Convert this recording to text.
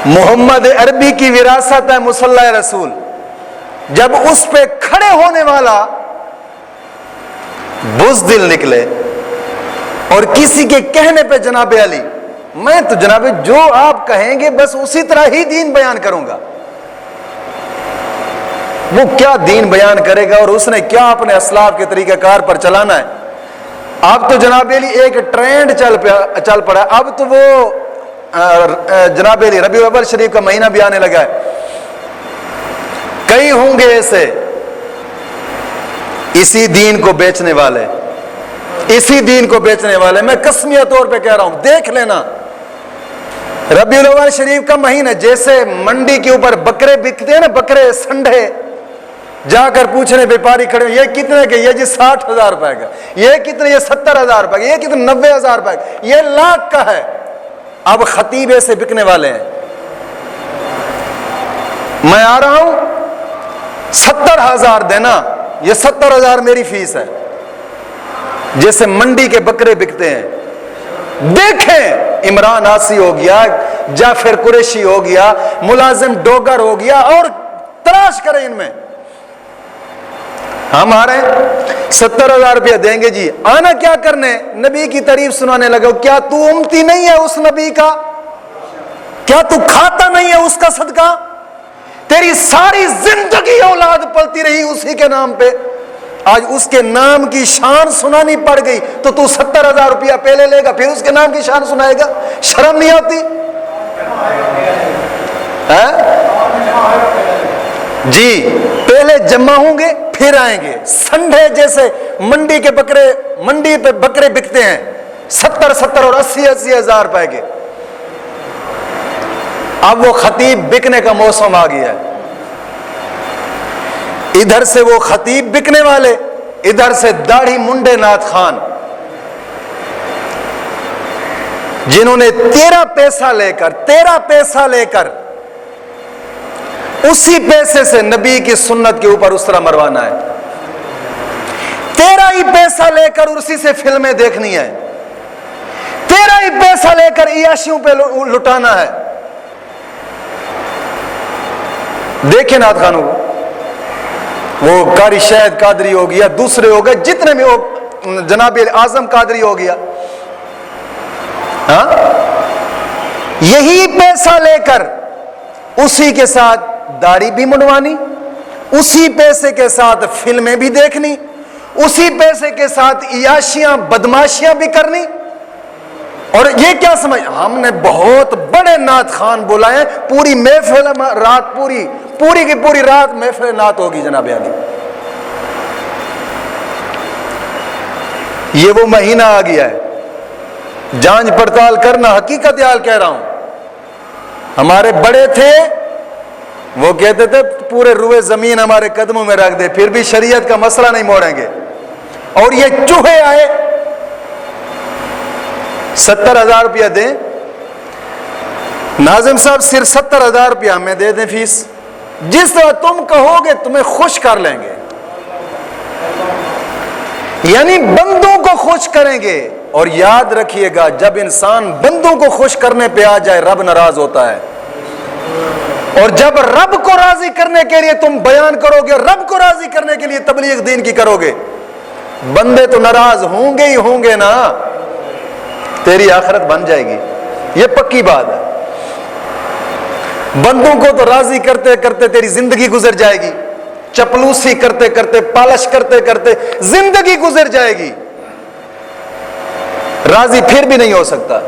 محمد عربی کی وراثت ہے مصلی رسول. جب اس پہ کھڑے ہونے والا بزدل نکلے اور کسی کے کہنے پہ جناب علی میں تو جناب جو آپ کہیں گے بس اسی طرح ہی دین بیان کروں گا، وہ کیا دین بیان کرے گا اور اس نے کیا اپنے اسلاف کے طریقہ کار پر چلانا ہے. اب تو جناب علی ایک ٹرینڈ چل پڑا. اب تو وہ جناب علی ربیع الاول شریف کا مہینہ بھی آنے لگا ہے. کئی ہوں گے ایسے اسی دین کو بیچنے والے، اسی دین کو بیچنے والے. میں قسمیہ طور پہ کہہ رہا ہوں، دیکھ لینا ربیع الاول شریف کا مہینہ جیسے منڈی کے اوپر بکرے بکتے ہیں نا، بکرے سنڈے، جا کر پوچھنے بیپاری کھڑے یہ کتنے کے؟ یہ جی 60,000 روپے کا. یہ کتنے؟ یہ 70,000 روپے کا. یہ کتنے؟ 90,000 روپے کا. یہ لاکھ کا ہے. اب خطیب ایسے بکنے والے ہیں. میں آ رہا ہوں 70,000 دینا، یہ 70,000 میری فیس ہے. جیسے منڈی کے بکرے بکتے ہیں. دیکھیں عمران آسی ہو گیا، جعفر قریشی ہو گیا، ملازم ڈوگر ہو گیا، اور تلاش کریں ان میں. ہم آ رہے ہیں 70,000 روپیہ دیں گے جی. آنا کیا کرنے؟ نبی کی تعریف سنانے لگے. کیا تو امتی نہیں ہے اس نبی کا؟ کیا تو کھاتا نہیں ہے اس کا صدقہ؟ تیری ساری زندگی اولاد پلتی رہی اسی کے نام پہ، آج اس کے نام کی شان سنانی پڑ گئی تو تو 70,000 روپیہ پہلے لے گا پھر اس کے نام کی شان سنائے گا؟ شرم نہیں آتی؟ جی پہلے جمع ہوں گے پھر آئیں گے. سنڈے جیسے منڈی کے بکرے، منڈی پہ بکرے بکتے ہیں 70 اور 80 ہزار روپے کے. اب وہ خطیب بکنے کا موسم آ گیا ہے. ادھر سے وہ خطیب بکنے والے، ادھر سے داڑھی منڈے نعت خان، جنہوں نے تیرا پیسہ لے کر اسی پیسے سے نبی کی سنت کے اوپر اس طرح مروانا ہے. تیرا ہی پیسہ لے کر اسی سے فلمیں دیکھنی ہے. تیرا ہی پیسہ لے کر عیاشیوں پہ لٹانا ہے. دیکھیں نعت خانوں کو، وہ قاری شاہد قادری ہو گیا، دوسرے ہو گئے جتنے بھی ہو، جناب اعظم قادری ہو گیا، ہاں یہی پیسہ لے کر اسی کے ساتھ داڑھی بھی منڈوانی، اسی پیسے کے ساتھ فلمیں بھی دیکھنی، اسی پیسے کے ساتھ عیاشیاں بدماشیاں بھی کرنی. اور یہ کیا سمجھ، ہم نے بہت بڑے نعت خان بلائے، پوری محفل رات پوری کی پوری رات محفل نعت ہوگی جناب علی. یہ وہ مہینہ آ گیا ہے، جانچ پڑتال کرنا. حقیقت حال کہہ رہا ہوں، ہمارے بڑے تھے وہ کہتے تھے پورے روئے زمین ہمارے قدموں میں رکھ دے پھر بھی شریعت کا مسئلہ نہیں موڑیں گے. اور یہ چوہے آئے 70,000 روپیہ دیں. ناظم صاحب صرف 70,000 روپیہ ہمیں دے دیں فیس، جس طرح تم کہو گے تمہیں خوش کر لیں گے. یعنی بندوں کو خوش کریں گے. اور یاد رکھیے گا جب انسان بندوں کو خوش کرنے پہ آ جائے رب ناراض ہوتا ہے. اور جب رب کو راضی کرنے کے لیے تم بیان کرو گے، رب کو راضی کرنے کے لیے تبلیغ دین کی کرو گے، بندے تو ناراض ہوں گے ہی ہوں گے نا. تیری آخرت بن جائے گی، یہ پکی بات ہے. بندوں کو تو راضی کرتے کرتے تیری زندگی گزر جائے گی، چپلوسی کرتے کرتے، پالش کرتے کرتے زندگی گزر جائے گی. راضی پھر بھی نہیں ہو سکتا.